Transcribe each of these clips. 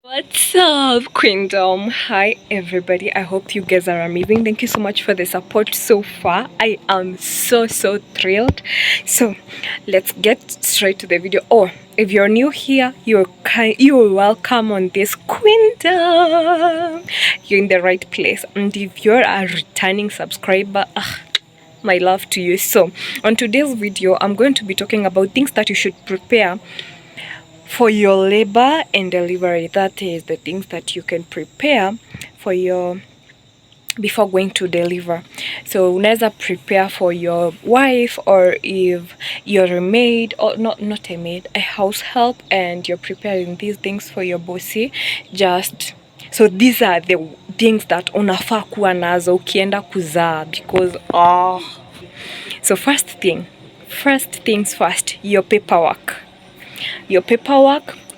What's up, Queendom? Hi, everybody. I hope you guys are amazing. Thank you so much for the support so far. I am so thrilled. So, let's get straight to the video. Oh, if you're new here, you're welcome on this Queendom. You're in the right place. And if you're a returning subscriber, my love to you. So, on today's video, I'm going to be talking about things that you should prepare for your labor and delivery. That is the things that you can prepare for your before going to deliver. So unaweza prepare for your wife, or if you're a maid, or not a maid, a house help, and you're preparing these things for your bossy. Just so these are the things that unafaa kuwa nazo ukienda kuzaa, because so first things first, your paperwork,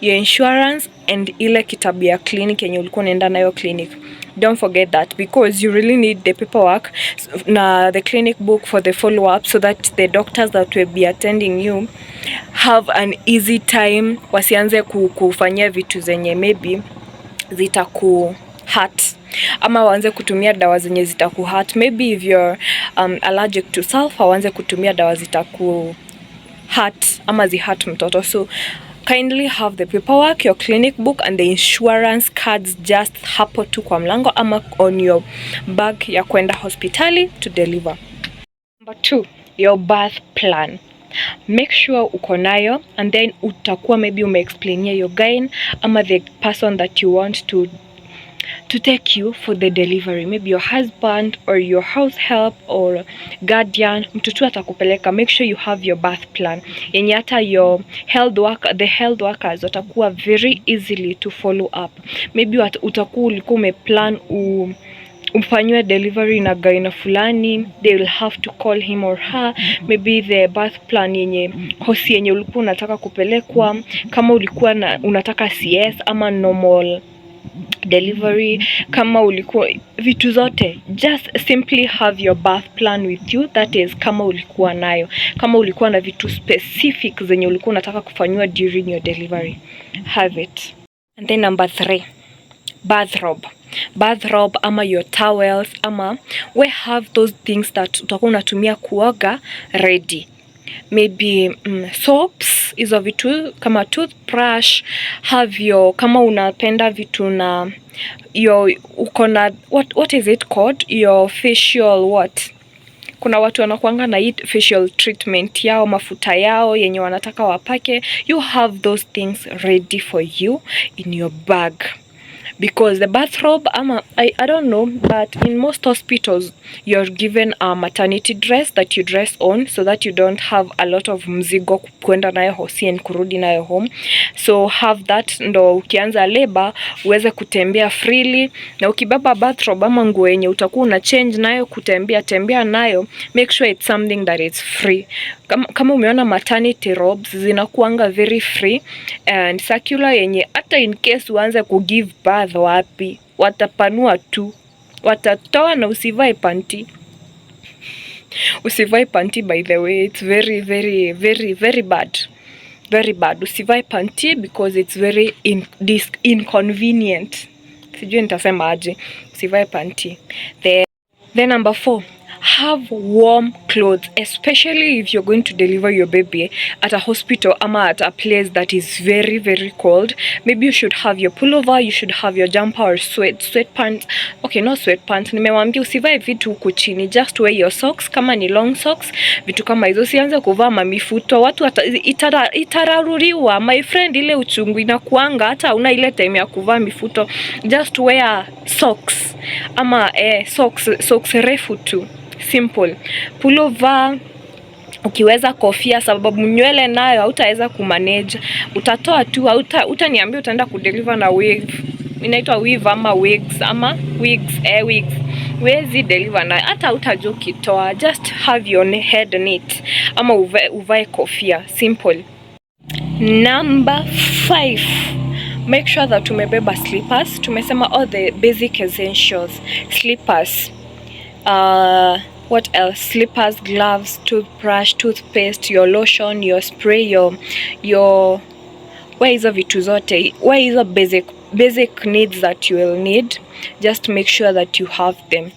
your insurance, and ile kitabu ya clinic yenye ulikuwa unaenda nayo clinic. Don't forget that, because you really need the paperwork na the clinic book for the follow up, so that the doctors that will be attending you have an easy time, wasianze kufanyia vitu zenye maybe zitaku hurt, ama waanze kutumia dawa zenye zitaku hurt. Maybe if you're allergic to sulfur, waanze kutumia dawa zitaku hurt ama hurt mtoto. So kindly have the paperwork, your clinic book, and the insurance cards just hapo tu kwa mlango ama on your bag ya kwenda hospitali to deliver. Number 2, your birth plan. Make sure uko nayo, and then utakuwa maybe umeexplainia your gyne ama the person that you want to take you for the delivery, maybe your husband or your house help or guardian, mtu atakupeleka. Make sure you have your birth plan yenye hata your the health workers watakuwa very easily to follow up. Maybe utakuwa ulikuwa umeplan ufanywe delivery na gyne fulani, they will have to call him or her. Maybe the birth plan yenye hosi yenye ulikuwa unataka kupelekwa, kama ulikuwa unataka CS ama normal delivery, kama ulikuwa vitu zote, just simply have your birth plan with you. That is kama ulikuwa nayo, kama ulikuwa na vitu specific zenye ulikuwa unataka kufanywa during your delivery, have it. And then number 3, bathrobe ama your towels, ama we have those things that utakuwa unatumia kuoga ready. Maybe soaps, hizo vitu kama toothbrush, have your, kama unapenda vitu na your ukona what is it called, your facial what, kuna watu wanakuanga na hii facial treatment yao, mafuta yao yenye wanataka wapake. You have those things ready for you in your bag, because the bathrobe I don't know, but in most hospitals you're given a maternity dress that you dress on, so that you don't have a lot of mzigo kwenda nayo hosi and kurudi nayo home. So have that, ndo ukianza labor uweze kutembea freely. Na ukibeba bathrobe ama nguo yenye utakuwa una change nayo tembea nayo, make sure it's something that is free. Kama umeona maternity robes zinakuanga very free and circular, yenye hata in case uanze give birth wapi, watapanua tu, watatoa. Na usivae panty. By the way, it's very bad. Usivae panty because it's very inconvenient. Sijui nitasema aje. Usivae panty. Then number 4, have warm clothes, especially if you're going to deliver your baby at a hospital ama at a place that is very cold. Maybe you should have your pullover, you should have your jumper or sweatpants. Okay, not sweatpants. Nimewambia usivae vitu huku chini, just wear your socks, kama ni long socks, vitu kama hizo. Sianze kuvaa mamifuto, watu itararuriwa. My friend, ile uchungu inakuanga hata una ile time ya kuvaa mifuto. Just wear socks ama socks refu tu, simple. Pullover, ukiweza kofia, sababu nywele nayo hautaweza kumanage, utatoa tu. Utaniambia utaenda kudeliver na wig, inaitwa weave ama wigs ama wigs, wezi deliver na hata utajua ukitoa. Just have your head neat ama uvae kofia, simple. Number 5, make sure that umebeba slippers. Tumesema all the basic essentials. Slippers, what else? Slippers, gloves, toothbrush, toothpaste, your lotion, your spray, your hizo vitu zote, hizo basic basic needs that you will need, just make sure that you have them.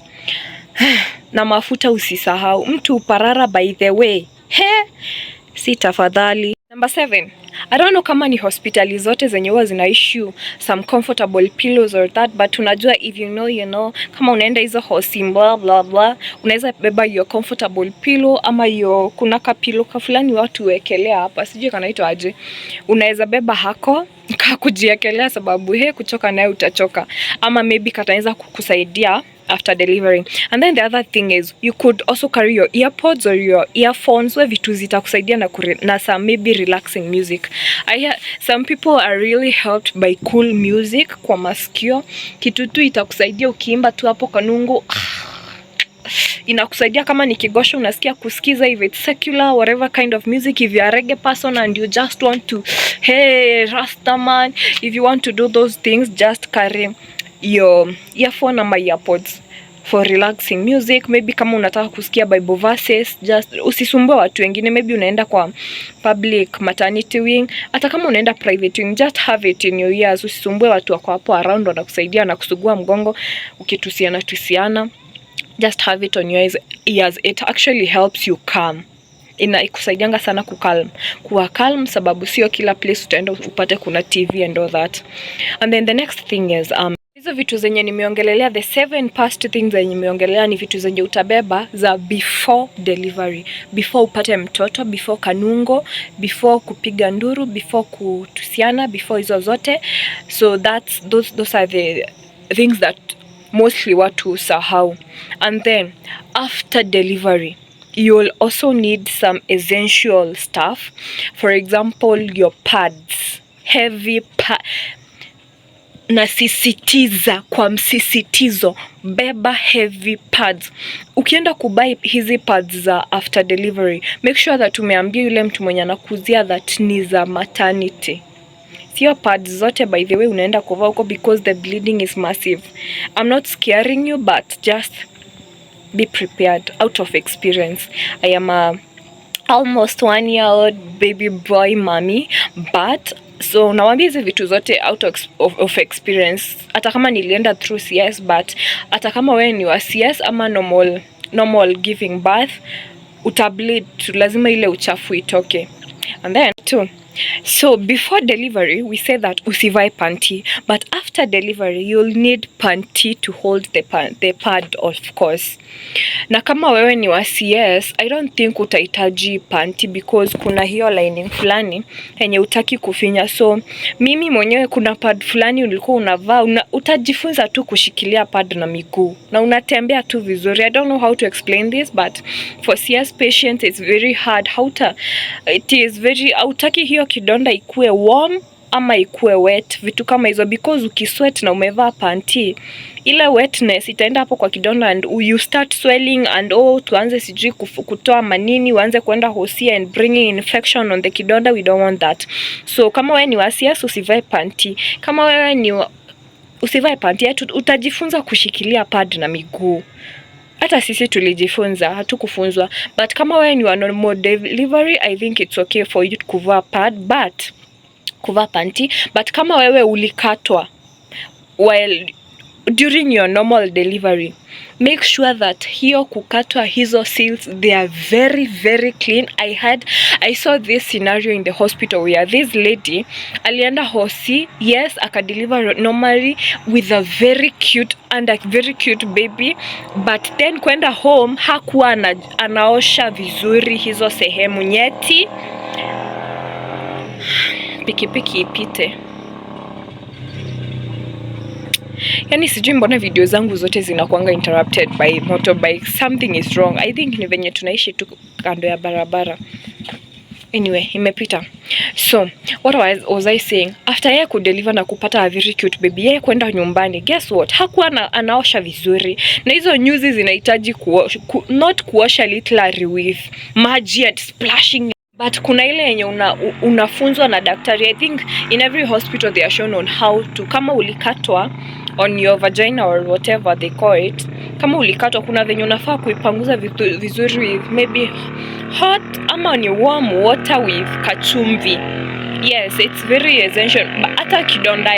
Na mafuta usisahau, mtu uparara by the way. Si tafadhali. Number 7, I don't know kama ni hospitali zote zenye huwa zina issue some comfortable pillows or that, but unajua if you know you know, kama unaenda hizo hosi blah blah blah, unaweza beba your comfortable pillow ama your kuna ka pillow ka fulani watu wekelea hapa, sijui kanaitwa aje, unaweza beba hako kujiekelea, sababu kuchoka naye utachoka, ama maybe kataweza kukusaidia after delivering. And then the other thing is you could also carry your earpods or your earphones, where vitu zitakusaidia na some maybe relaxing music. I hear some people are really helped by cool music kwa masikio. Kitu tu itakusaidia ukiimba tu hapo kanungu, inakusaidia. Kama ni kigosho unasikia kusikiza, if it's secular whatever kind of music, if you are a reggae person and you just want to Rastaman, if you want to do those things, just carry your earphone ama earpods for relaxing music. Maybe kama unataka kusikia Bible verses, just usisumbue watu wengine. Maybe unaenda kwa public maternity wing, hata kama unaenda private wing, just have it in your ears. Usisumbue watu wako hapo around wanakusaidia na kusugua mgongo ukitusiana. Just have it on your ears. It actually helps you calm. Ikusaidianga sana kuwa calm, sababu sio kila place utaenda upate kuna TV and all that. And then the next thing is hizo vitu zenye nimeongelelea, the 7 past things zenye nimeongelea ni vitu zenye utabeba za before delivery, before upate mtoto, before kanungo, before kupiga nduru, before kutusiana, before hizo zote. So those are the things that mostly watu sahau. And then after delivery you will also need some essential stuff. For example, your pads, heavy nasisitiza kwa msisitizo, beba heavy pads. Ukienda kubuy hizi pads za after delivery, make sure that umeambia yule mtu mwenye anakuzia that ni za maternity. Sio pads zote by the way unaenda kuvaa huko, because the bleeding is massive. I'm not scaring you, but just be prepared out of experience. I am a almost 1-year-old baby boy mommy, but so nawambia hizi vitu zote out of experience. Hata kama nilienda through CS, but hata kama wewe ni wa CS ama normal giving birth, utableed, lazima ile uchafu itoke. And then too, so before delivery we say that usivae panty, but after delivery you'll need panty to hold the pad of course. Na kama wewe ni wa CS, I don't think utahitaji panty, because kuna hiyo lining fulani yenye utaki kufinya. So mimi mwenyewe kuna pad fulani ulikuwa unavaa, utajifunza tu kushikilia pad na miguu na unatembea tu vizuri. I don't know how to explain this, but for CS patients it's very hard. Hautaki hiyo kidonda ikue warm ama ikue wet, vitu kama hizo, because ukisweat na umevaa panty, ile wetness itaenda hapo kwa kidonda and you start swelling and tuanze sijui kutoa manini, uanze kwenda hosia and bringing infection on the kidonda. We don't want that. So kama wewe ni wasias, usivae panty. Kama wewe ni usivae panty, utajifunza kushikilia pad na miguu. Hata sisi tulijifunza, hatukufunzwa. But kama wewe ni wa normal delivery, I think it's okay for you to kuvaa panty. But kama wewe ulikatwa during your normal delivery, make sure that hiyo kukatwa, hizo seals, they are very very clean. I saw this scenario in the hospital where this lady alienda hosi, yes, akadeliver normally with a very cute baby, but then kwenda home hakuwa anaosha vizuri hizo sehemu nyeti. Pikipiki ipite. Yani sijui mbona video zangu zote zinakuanga interrupted by motorbike. Something is wrong. I think ni venye tunaishi tu kando ya barabara. Anyway, imepita. So, what was I saying? After yeye kudeliver na kupata a very cute baby, yeye kwenda nyumbani, guess what? Hakuwa anaosha vizuri. Na hizo nyuzi zinahitaji not kuosha literally with maji and splashing, but kuna ile yenye unafunzwa na daktari. I think in every hospital they are shown on how to, kama ulikatwa on your vagina or whatever they call it, kama ulikatwa kuna venye unafaa kuipanguza vizuri with maybe hot ama ni warm water with kachumvi. Yes, it's very essential. Hata kidonda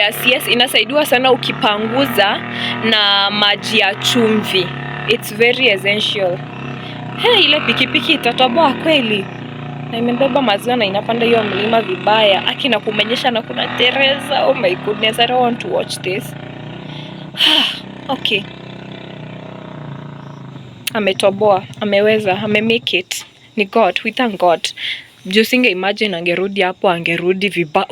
ya CS, inasaidiwa sana ukipanguza na maji ya chumvi. It's very essential. Hey, ile pikipiki itatoboa kweli. Na imebeba maziwa na inapanda hiyo mlima vibaya. Aki na kumenyesha na kuna Teresa. Oh my goodness, I don't want to watch this. Okay. Ametoboa, ameweza, make it. Ni God, we thank God. Juu singe imagine angerudi hapo, angerudi vibaya.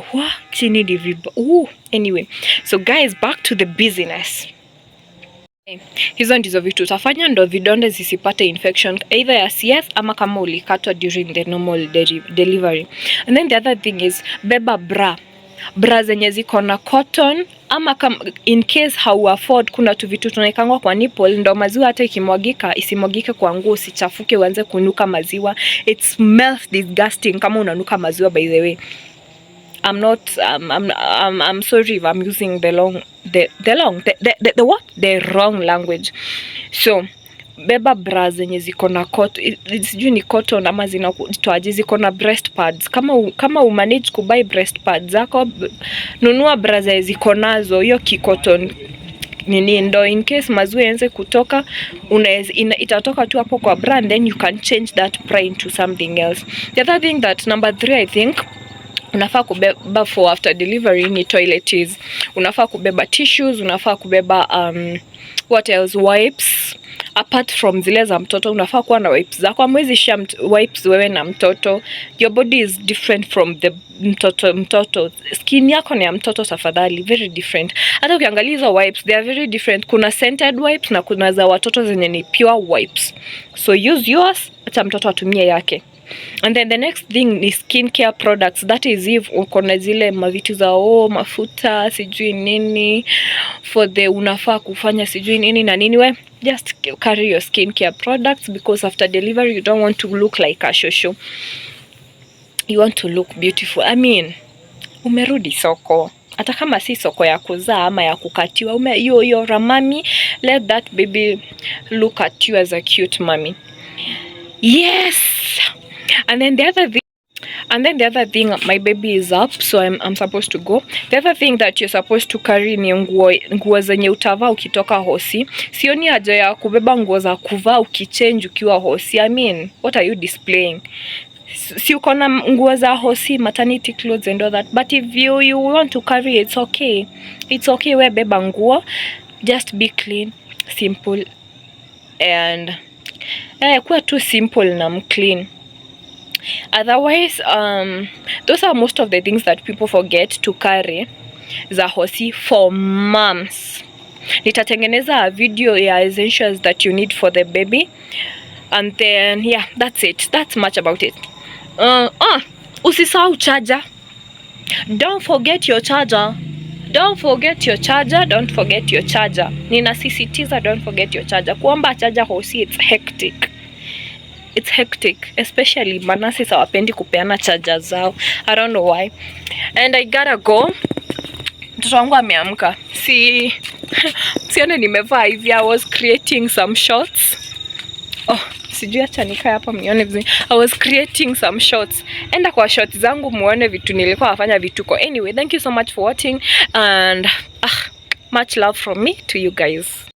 Chini di vibaya. Anyway, so guys, back to the business. Hizo ndizo vitu utafanya ndo vidonde zisipate infection either ya CS ama kama ulikatwa during the normal delivery. And then the other thing is beba bra zenye ziko na cotton, ama in case how afford, kuna tu vitu tunaikangwa kwa nipple ndo maziwa hata ikimwagika isimwagike kwa nguo, usichafuke uanze kunuka maziwa. It smells disgusting kama unanuka maziwa, by the way. I'm sorry if I'm using the wrong language. So beba bra zenye ziko na cotton, sijui ni cotton ama zinaitwaje, ziko na breast pads. Kama umanage kubuy breast pads zako, nunua bra zenye ziko nazo hiyo cotton nini, ndo in case maziwa yanze kutoka, itatoka tu hapo kwa bra, and then you can change that bra into something else. The other thing, that number 3, I think unafaa kubeba for after delivery ni toiletries. Unafaa kubeba tissues, unafaa kubeba what else, wipes. Apart from zile za mtoto, unafaa kuwa na wipes zako. Hamwezi share wipes wewe na mtoto. Your body is different from the mtoto. Skin yako ni ya mtoto tafadhali, very different. Hata ukiangalia hizo wipes, they are very different. Kuna scented wipes na kuna za watoto zenye ni pure wipes. So use yours, acha mtoto atumie yake. And then the next thing ni skincare products. That is if uko na zile mavitu za mafuta sijui nini for the unafaa kufanya sijui nini na nini, we just carry your skincare products, because after delivery you don't want to look like a shosho. You want to look beautiful. I mean, umerudi soko, hata kama si soko ya kuzaa ama ya kukatiwa, you're a mommy, let that baby look at you as a cute mommy. Yes. And then the other thing, my baby is up, so I'm supposed to go. The other thing that you're supposed to carry ni nguo zenye utavaa ukitoka hosi. Sioni haja ya kubeba nguo za kuvaa ukichange ukiwa hosi. I mean, what are you displaying? Si uko na nguo za hosi, maternity clothes and all that. But if you want to carry, it's okay. It's okay, we beba nguo. Just be clean, simple, and kuwa tu simple na clean. Otherwise, those are most of the things that people forget to carry za hosi for moms. Nitatengeneza a video ya essentials that you need for the baby, and then yeah, that's it. That's much about it. Usisahau charger. Don't forget your charger. Ninasisitiza, don't forget your charger. Kuomba charger hosi, it's hectic, especially manasi hawapendi kupeana charger zao. I don't know why. And I gotta go. Mtoto wangu ameamka. Sione nimevaa hivi. I was creating some shots. Sijui acha nikae hapa mnione vizuri. I was creating some shots. Enda kwa shots zangu muone vitu nilikuwa nafanya vituko. Anyway, thank you so much for watching, and much love from me to you guys.